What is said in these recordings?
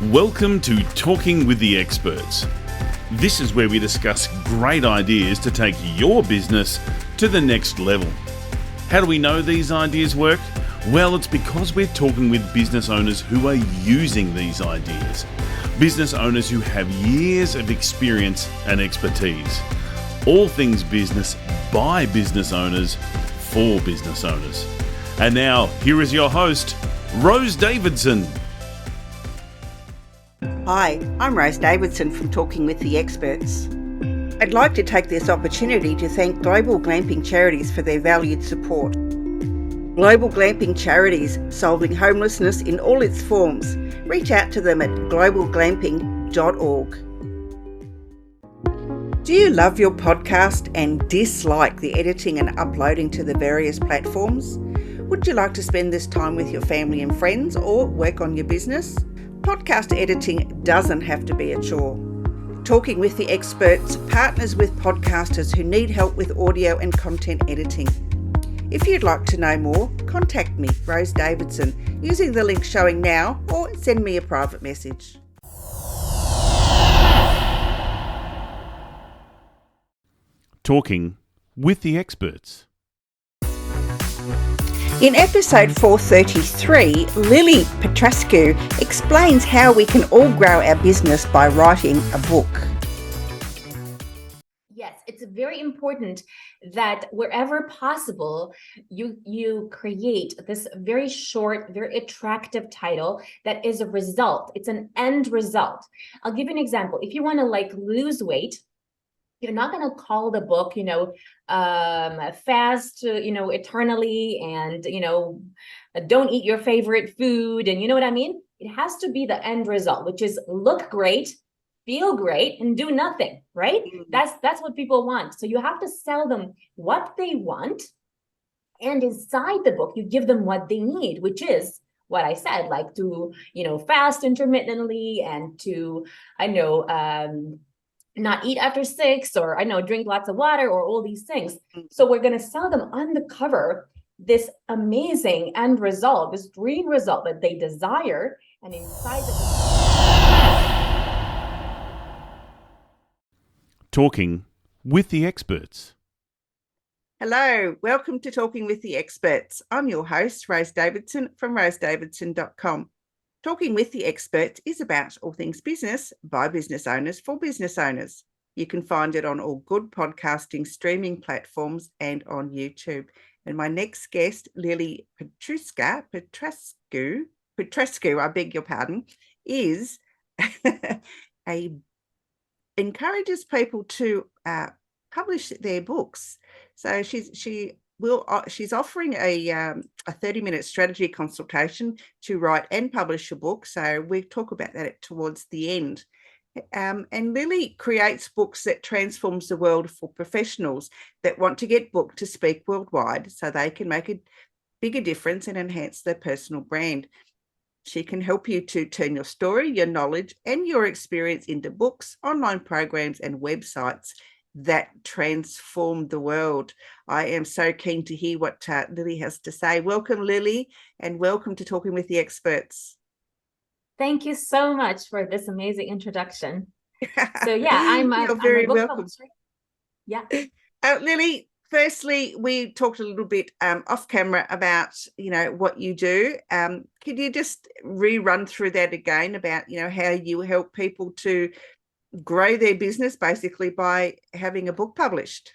Welcome to Talking with the Experts. This is where we discuss great ideas to take your business to the next level. How do we know these ideas work? Well, it's because we're talking with business owners who are using these ideas. Business owners who have years of experience and expertise. All things business by business owners for business owners. And now, here is your host, Rose Davidson. Hi, I'm Rose Davidson from Talking with the Experts. I'd like to take this opportunity to thank Global Glamping Charities for their valued support. Global Glamping Charities, solving homelessness in all its forms. Reach out to them at globalglamping.org. Do you love your podcast and dislike the editing and uploading to the various platforms? Would you like to spend this time with your family and friends or work on your business? Podcast editing doesn't have to be a chore. Talking with the Experts partners with podcasters who need help with audio and content editing. If you'd like to know more, contact me, Rose Davidson, using the link showing now or send me a private message. Talking with the Experts. In episode 433, Lily Patrascu explains how we can all grow our business by writing a book. Yes, it's very important that wherever possible, you create this very short, very attractive title that is a result. It's an end result. I'll give you an example. If you want to lose weight, you're not going to call the book, fast, eternally, and, don't eat your favorite food. And you know what I mean? It has to be the end result, which is look great, feel great, and do nothing, right? Mm-hmm. That's what people want. So you have to sell them what they want. And inside the book, you give them what they need, which is what I said, like to, fast intermittently and to, not eat after 6, or drink lots of water, or all these things. So we're going to sell them on the cover this amazing end result, this dream result that they desire, and inside Talking with the Experts. Hello, welcome to Talking with the Experts. I'm your host, Rose Davidson from rosedavidson.com. Talking with the Experts is about all things business by business owners for business owners. You can find it on all good podcasting streaming platforms and on YouTube. And my next guest, Lily Patrascu, I beg your pardon, is encourages people to publish their books. So she's offering a 30-minute strategy consultation to write and publish a book. So we talk about that towards the end. And Lily creates books that transforms the world for professionals that want to get booked to speak worldwide so they can make a bigger difference and enhance their personal brand. She can help you to turn your story, your knowledge, and your experience into books, online programs, and websites that transform the world. I am so keen to hear what Lily has to say. Welcome, Lily, and welcome to Talking with the Experts. Thank you so much for this amazing introduction. So yeah, I'm a book publisher. Yeah. Lily, firstly, we talked a little bit off camera about, what you do. Could you just rerun through that again about, how you help people to grow their business basically by having a book published?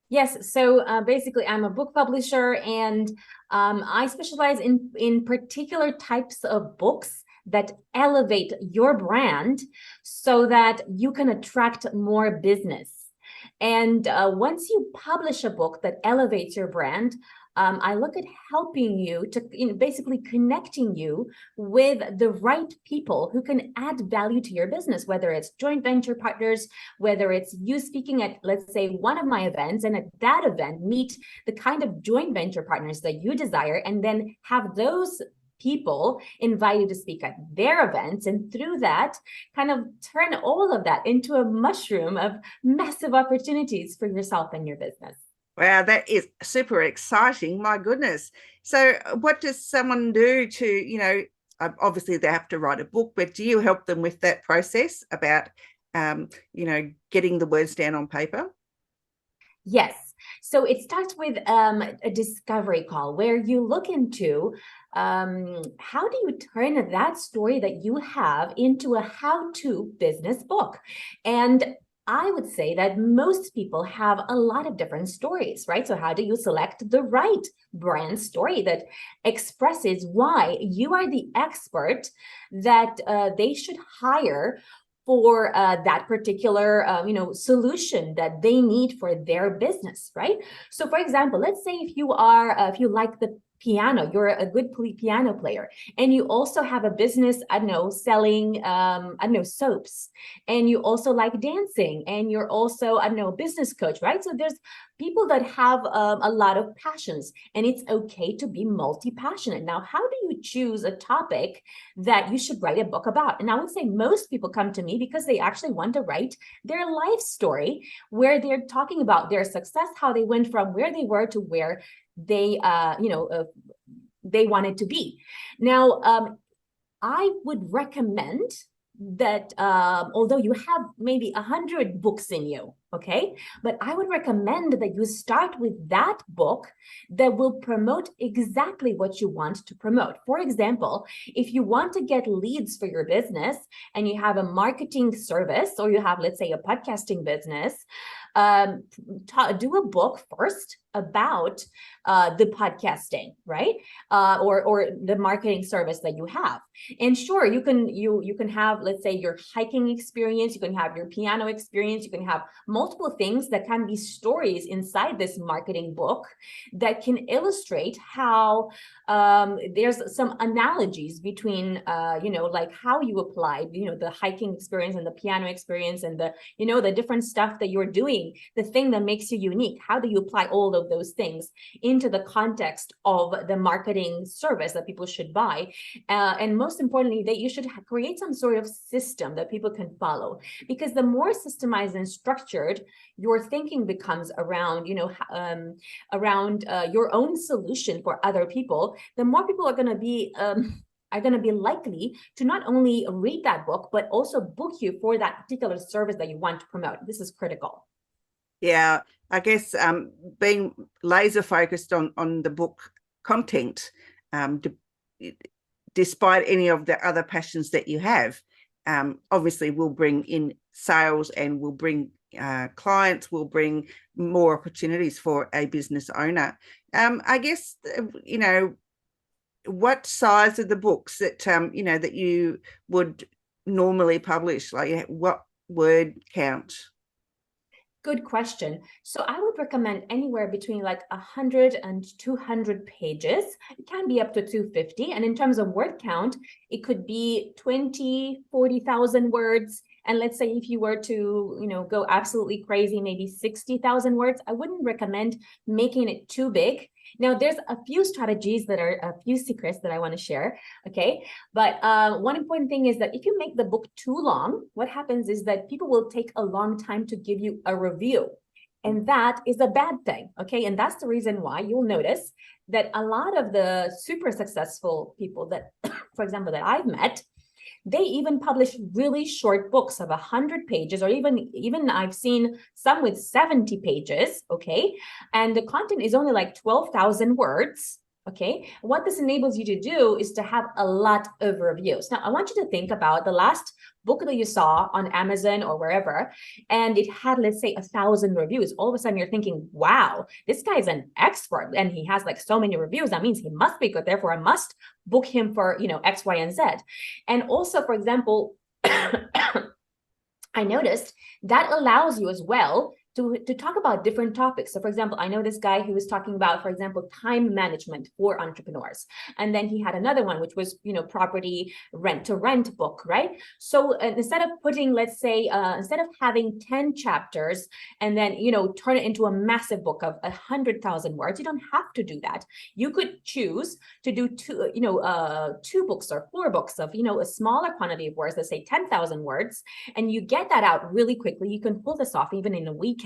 Yes. So basically, I'm a book publisher, and I specialize in particular types of books that elevate your brand so that you can attract more business. And once you publish a book that elevates your brand, I look at helping you to basically connecting you with the right people who can add value to your business, whether it's joint venture partners, whether it's you speaking at, let's say, one of my events, and at that event, meet the kind of joint venture partners that you desire, and then have those people invite you to speak at their events, and through that kind of turn all of that into a mushroom of massive opportunities for yourself and your business. Wow, that is super exciting. My goodness. So what does someone do to, obviously they have to write a book, but do you help them with that process about, getting the words down on paper? Yes. So it starts with a discovery call where you look into how do you turn that story that you have into a how-to business book? And I would say that most people have a lot of different stories, right? So how do you select the right brand story that expresses why you are the expert that they should hire for that particular solution that they need for their business, right? So for example, let's say if you like the piano, you're a good piano player, and you also have a business, I don't know, selling soaps, and you also like dancing, and you're also, I don't know, a business coach, right? So there's people that have a lot of passions, and it's okay to be multi-passionate. Now, how do you choose a topic that you should write a book about? And I would say most people come to me because they actually want to write their life story, where they're talking about their success, how they went from where they were to where they they wanted to be. Now, I would recommend that although you have maybe 100 books in you, okay, but I would recommend that you start with that book that will promote exactly what you want to promote. For example, if you want to get leads for your business and you have a marketing service, or you have, let's say, a podcasting business, do a book first about the podcasting, right? Or the marketing service that you have. And sure, you can have, let's say, your hiking experience, you can have your piano experience, you can have multiple things that can be stories inside this marketing book that can illustrate how there's some analogies between like how you apply the hiking experience and the piano experience and the different stuff that you're doing, the thing that makes you unique. How do you apply all of those things into the context of the marketing service that people should buy? And most importantly, that you should create some sort of system that people can follow, because the more systemized and structured your thinking becomes around your own solution for other people, the more people are going to be likely to not only read that book, but also book you for that particular service that you want to promote. This is critical. Yeah, I guess being laser focused on the book content, despite any of the other passions that you have, obviously will bring in sales and will bring clients, will bring more opportunities for a business owner. I guess, what size are the books that, that you would normally publish? Like, what word count? Good question. So I would recommend anywhere between like 100 and 200 pages. It can be up to 250. And in terms of word count, it could be 20, 40,000 words. And let's say if you were to, go absolutely crazy, maybe 60,000 words, I wouldn't recommend making it too big. Now, there's a few strategies that are a few secrets that I want to share. Okay. But one important thing is that if you make the book too long, what happens is that people will take a long time to give you a review. And that is a bad thing. Okay. And that's the reason why you'll notice that a lot of the super successful people that, for example, that I've met, they even publish really short books of 100 pages, or even I've seen some with 70 pages, okay? And the content is only like 12,000 words, okay? What this enables you to do is to have a lot of reviews. Now, I want you to think about the last book that you saw on Amazon or wherever, and it had, let's say, 1,000 reviews. All of a sudden you're thinking, wow, this guy is an expert and he has like so many reviews. That means he must be good. Therefore, I must book him for, X, Y, and Z. And also, for example, I noticed that allows you as well to talk about different topics. So for example, I know this guy who was talking about, for example, time management for entrepreneurs. And then he had another one, which was, property rent to rent book, right? So instead of putting, let's say, instead of having 10 chapters and then, turn it into a massive book of 100,000 words, you don't have to do that. You could choose to do two books or 4 books of, a smaller quantity of words, let's say 10,000 words, and you get that out really quickly. You can pull this off even in a weekend.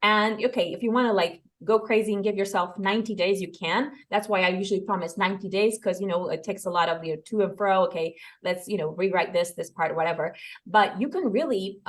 And okay, if you want to go crazy and give yourself 90 days, you can. That's why I usually promise 90 days, because, you know, it takes a lot of, you know, to and fro. Okay, let's, you know, rewrite this part, whatever. But you can really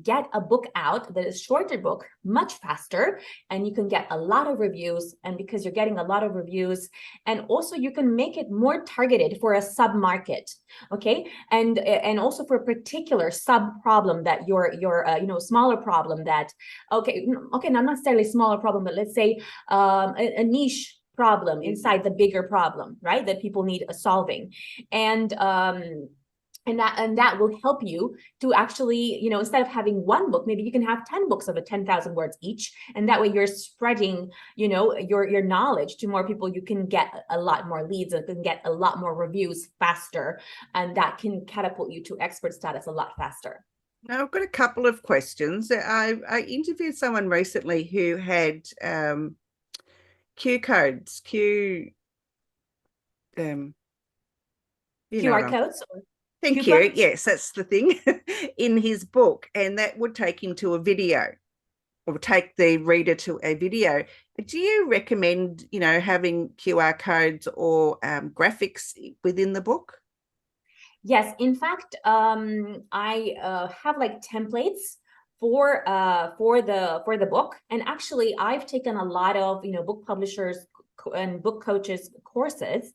get a book out that is shorter book much faster, and you can get a lot of reviews. And because you're getting a lot of reviews, and also you can make it more targeted for a sub market. Okay, and also for a particular sub problem that your you know, smaller problem that, okay, not necessarily smaller problem, but let's say a niche problem inside the bigger problem, right, that people need solving. And that will help you to actually, you know, instead of having one book, maybe you can have 10 books of 10,000 words each. And that way you're spreading, you know, your knowledge to more people. You can get a lot more leads, and can get a lot more reviews faster. And that can catapult you to expert status a lot faster. Now, I've got a couple of questions. I interviewed someone recently who had QR codes, QR codes? Thank you. Yes, that's the thing in his book. And that would take him to a video, or take the reader to a video. Do you recommend, you know, having QR codes or graphics within the book? Yes, in fact, I have like templates for the book. And actually, I've taken a lot of, you know, book publishers and book coaches courses,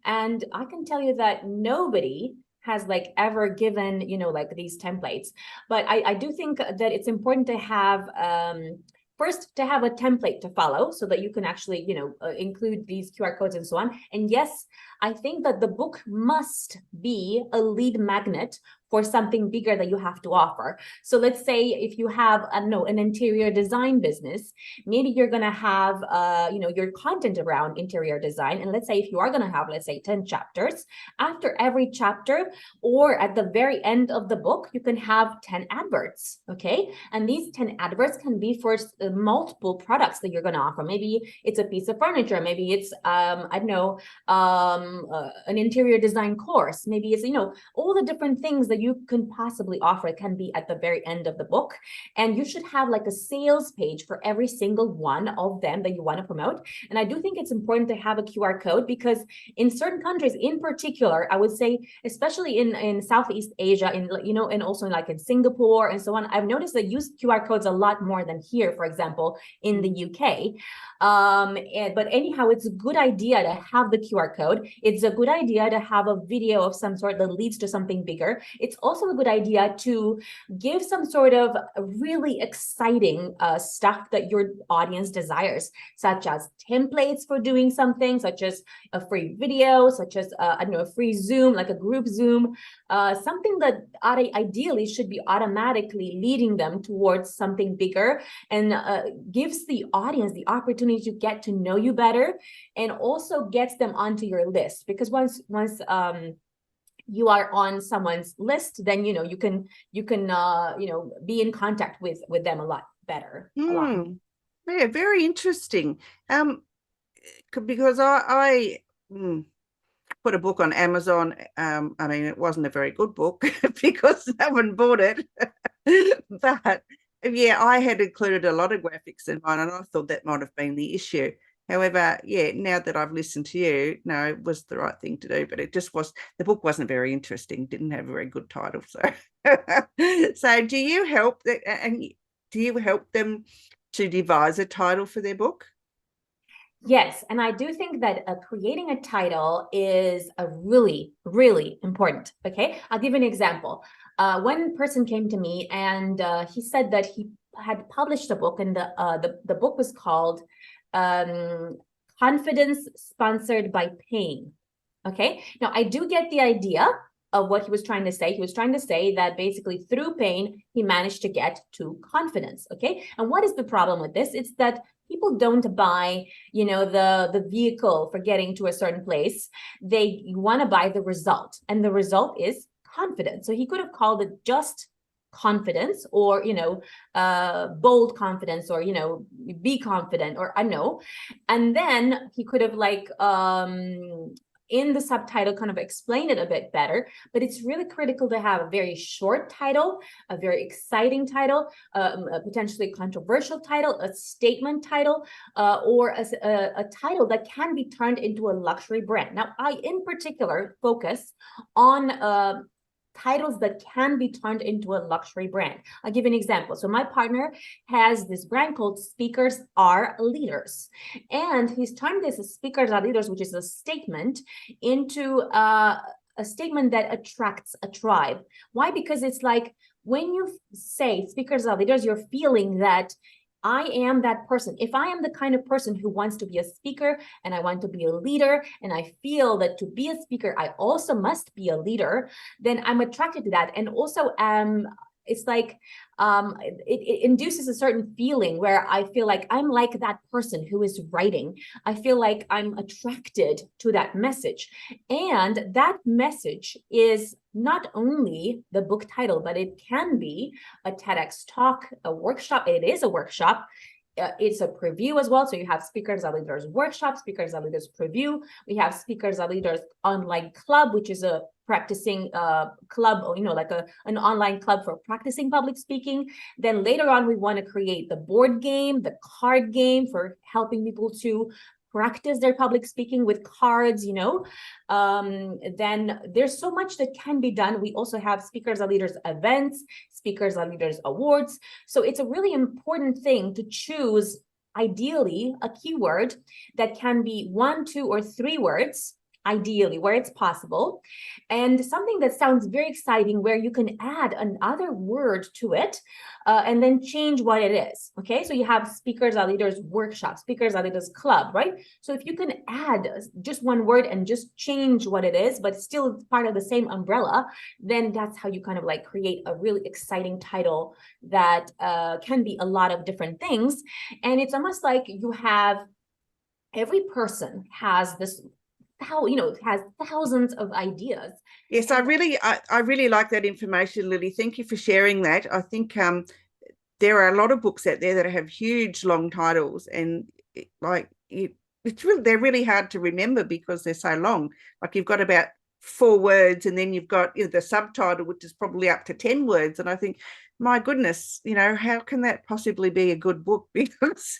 and I can tell you that nobody has like ever given, you know, like these templates. But I do think that it's important to have first, to have a template to follow, so that you can actually, you know, include these QR codes and so on. And yes, I think that the book must be a lead magnet for something bigger that you have to offer. So let's say if you have, I don't know, an interior design business, maybe you're going to have, you know, your content around interior design. And let's say if you are going to have, let's say 10 chapters, after every chapter or at the very end of the book, you can have 10 adverts. Okay. And these 10 adverts can be for multiple products that you're going to offer. Maybe it's a piece of furniture. Maybe it's, I don't know, an interior design course. Maybe it's, you know, all the different things that you can possibly offer can be at the very end of the book. And you should have like a sales page for every single one of them that you want to promote. And I do think it's important to have a QR code, because in certain countries in particular, I would say, especially in Southeast Asia, in, you know, and also like in Singapore and so on, I've noticed they use QR codes a lot more than here, for example, in the UK. But anyhow, it's a good idea to have the QR code. It's a good idea to have a video of some sort that leads to something bigger. It's also a good idea to give some sort of really exciting stuff that your audience desires, such as templates for doing something, such as a free video, such as, I don't know, a free Zoom, like a group Zoom, something that ideally should be automatically leading them towards something bigger, and gives the audience the opportunity to get to know you better, and also gets them onto your list. Because once you are on someone's list, then, you know, you can you know, be in contact with them a lot better. Yeah, very interesting. Because I put a book on Amazon. I mean, it wasn't a very good book because no one bought it. But yeah, I had included a lot of graphics in mine, and I thought that might have been the issue. However, yeah, now that I've listened to you, no, it was the right thing to do, but it just was, the book wasn't very interesting, didn't have a very good title. So, so do you help them to devise a title for their book? Yes, and I do think that creating a title is a really, really important. Okay, I'll give you an example. One person came to me and he said that he had published a book, and the book was called Confidence Sponsored by Pain. Okay, now I do get the idea of what he was trying to say. He was trying to say that basically through pain, he managed to get to confidence. Okay, and what is the problem with this? It's that people don't buy, you know, the vehicle for getting to a certain place. They want to buy the result, and the result is confidence. So he could have called it just confidence, or, you know, bold confidence, or, you know, be confident, or I know. And then he could have like in the subtitle kind of explain it a bit better, but it's really critical to have a very short title, a very exciting title, a potentially controversial title, a statement title, or a title that can be turned into a luxury brand. Now, I in particular focus on titles that can be turned into a luxury brand. I'll give you an example. So my partner has this brand called Speakers Are Leaders, and he's turned this Speakers Are Leaders, which is a statement, into a statement that attracts a tribe. Why? Because it's like when you say Speakers Are Leaders, you're feeling that I am that person. If I am the kind of person who wants to be a speaker and I want to be a leader, and I feel that to be a speaker, I also must be a leader, then I'm attracted to that. And also, it's like it induces a certain feeling where I feel like I'm like that person who is writing. I feel like I'm attracted to that message. And that message is not only the book title, but it can be a TEDx talk, a workshop. It is a workshop. It's a preview as well. So you have Speakers Are Leaders workshop, Speakers Are Leaders preview. We have Speakers Are Leaders online club, which is a practicing club, or like an online club for practicing public speaking. Then later on, we want to create the board game, the card game for helping people to practice their public speaking with cards, then there's so much that can be done. We also have Speakers Are Leaders events, Speakers Are Leaders awards. So it's a really important thing to choose, ideally, a keyword that can be 1, 2, or 3 words, ideally, where it's possible, and something that sounds very exciting where you can add another word to it and then change what it is. Okay, so you have Speakers Are Leaders workshop, Speakers Are Leaders club, right? So if you can add just one word and just change what it is, but still it's part of the same umbrella, then that's how you kind of like create a really exciting title that can be a lot of different things. And it's almost like you have, every person has this, has thousands of ideas. Yes, I really like that information, Lily. Thank you for sharing that. I think there are a lot of books out there that have huge long titles, and they're really hard to remember because they're so long. Like you've got about 4 words, and then you've got the subtitle, which is probably up to 10 words. And I think, my goodness, how can that possibly be a good book? Because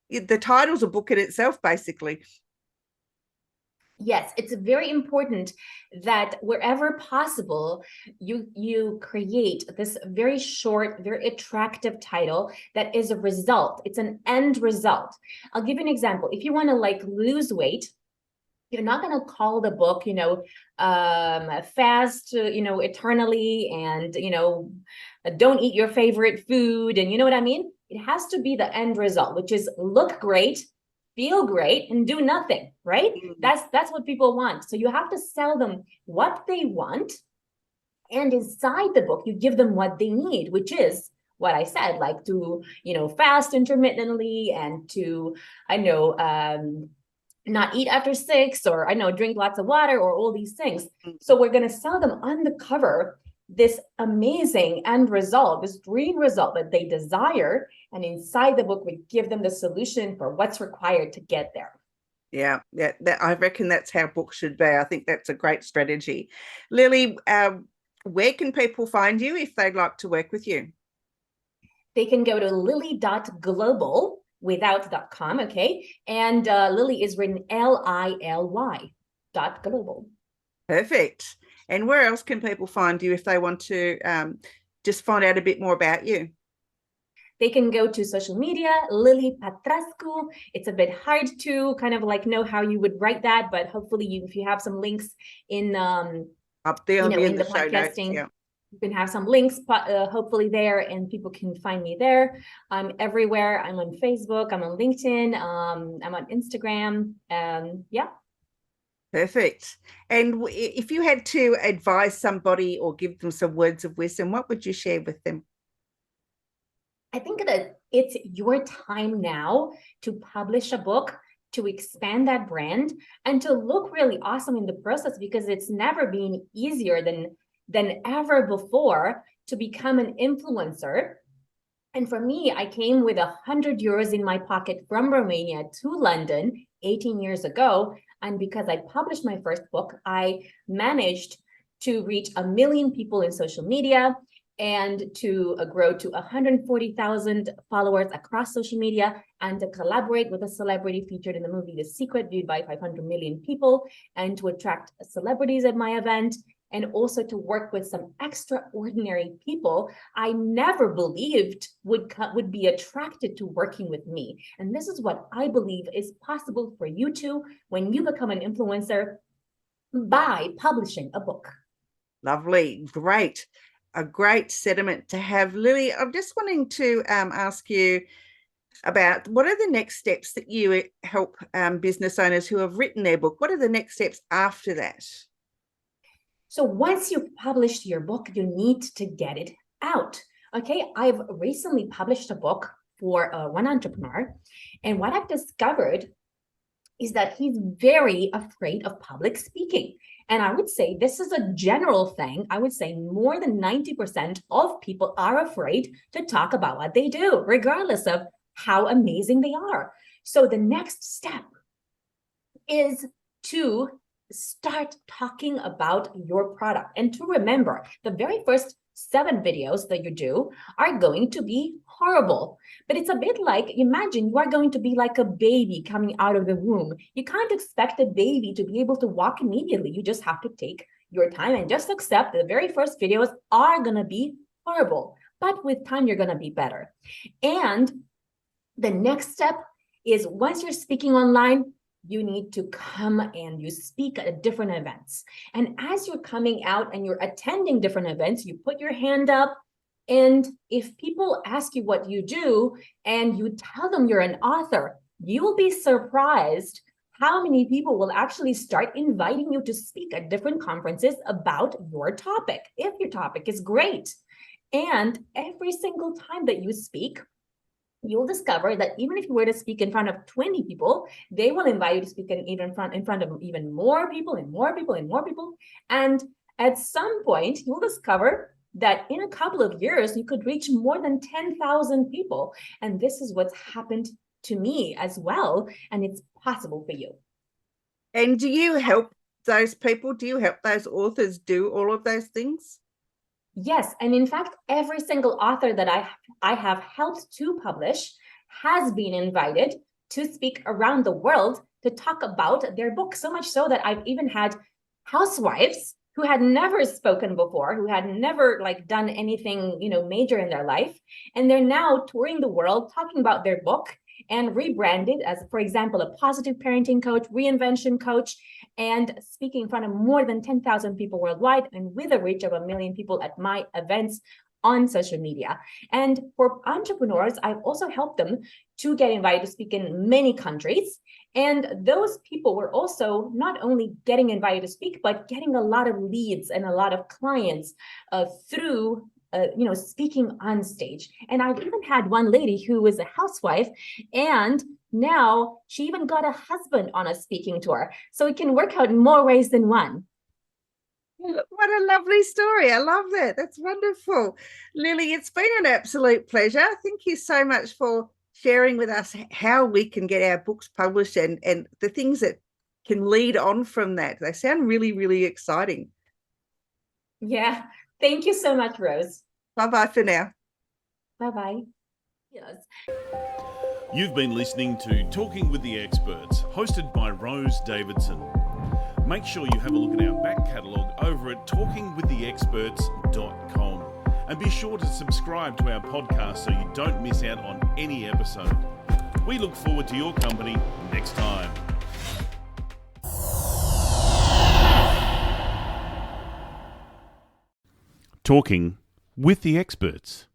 the title's a book in itself, basically. Yes, it's very important that wherever possible, you create this very short, very attractive title that is a result. It's an end result. I'll give you an example. If you want to lose weight, you're not going to call the book, fast, eternally, and, don't eat your favorite food. And you know what I mean? It has to be the end result, which is look great, feel great, and do nothing, right? That's what people want. So you have to sell them what they want, and inside the book you give them what they need, which is what I said, like to fast intermittently, and to not eat after 6, or drink lots of water, or all these things. So we're going to sell them on the cover this amazing end result, this dream result that they desire. And inside the book, we give them the solution for what's required to get there. Yeah, I reckon that's how books should be. I think that's a great strategy. Lily, where can people find you if they'd like to work with you? They can go to lily.global without .com, okay? And Lily is written LILY .global. Perfect. And where else can people find you if they want to just find out a bit more about you? They can go to social media, Lily Patrascu. It's a bit hard to kind of know how you would write that, but hopefully if you have some links in up there in the podcasting, yeah. You can have some links hopefully there, and people can find me there. I'm everywhere. I'm on Facebook, I'm on LinkedIn, I'm on Instagram, yeah. Perfect. And if you had to advise somebody or give them some words of wisdom, what would you share with them? I think that it's your time now to publish a book, to expand that brand, and to look really awesome in the process, because it's never been easier than ever before to become an influencer. And for me, I came with €100 in my pocket from Romania to London 18 years ago. And because I published my first book, I managed to reach 1 million people in social media and to grow to 140,000 followers across social media, and to collaborate with a celebrity featured in the movie The Secret, viewed by 500 million people, and to attract celebrities at my event, and also to work with some extraordinary people I never believed would be attracted to working with me. And this is what I believe is possible for you too when you become an influencer by publishing a book. Lovely. Great. A great sentiment to have. Lily, I'm just wanting to ask you about what are the next steps that you help business owners who have written their book? What are the next steps after that? So once you've published your book, you need to get it out. Okay, I've recently published a book for one entrepreneur, and what I've discovered is that he's very afraid of public speaking. And I would say this is a general thing. I would say more than 90% of people are afraid to talk about what they do, regardless of how amazing they are. So the next step is to start talking about your product. And to remember, the very first 7 videos that you do are going to be horrible. But it's a bit like, imagine you are going to be like a baby coming out of the womb. You can't expect a baby to be able to walk immediately. You just have to take your time and just accept that the very first videos are going to be horrible. But with time, you're going to be better. And the next step is, once you're speaking online, you need to come and you speak at different events. And as you're coming out and you're attending different events, you put your hand up. And if people ask you what you do and you tell them you're an author, you will be surprised how many people will actually start inviting you to speak at different conferences about your topic, if your topic is great. And every single time that you speak, you'll discover that even if you were to speak in front of 20 people, they will invite you to speak in front of even more people and more people and more people. And at some point, you'll discover that in a couple of years, you could reach more than 10,000 people. And this is what's happened to me as well. And it's possible for you. And do you help those people? Do you help those authors do all of those things? Yes, and in fact, every single author that I have helped to publish has been invited to speak around the world to talk about their book, so much so that I've even had housewives who had never spoken before, who had never done anything, major in their life, and they're now touring the world talking about their book and rebranded as, for example, a positive parenting coach, reinvention coach, and speaking in front of more than 10,000 people worldwide and with a reach of 1 million people at my events on social media. And for entrepreneurs, I've also helped them to get invited to speak in many countries. And those people were also not only getting invited to speak, but getting a lot of leads and a lot of clients through speaking on stage. And I've even had one lady who was a housewife, and now she even got a husband on a speaking tour. So it can work out in more ways than one. What a lovely story. I love that. That's wonderful. Lily, it's been an absolute pleasure. Thank you so much for sharing with us how we can get our books published and the things that can lead on from that. They sound really, really exciting. Yeah. Thank you so much, Rose. Bye-bye for now. Bye-bye. Yes. You've been listening to Talking with the Experts, hosted by Rose Davidson. Make sure you have a look at our back catalogue over at talkingwiththeexperts.com. And be sure to subscribe to our podcast so you don't miss out on any episode. We look forward to your company next time. Talking with the Experts.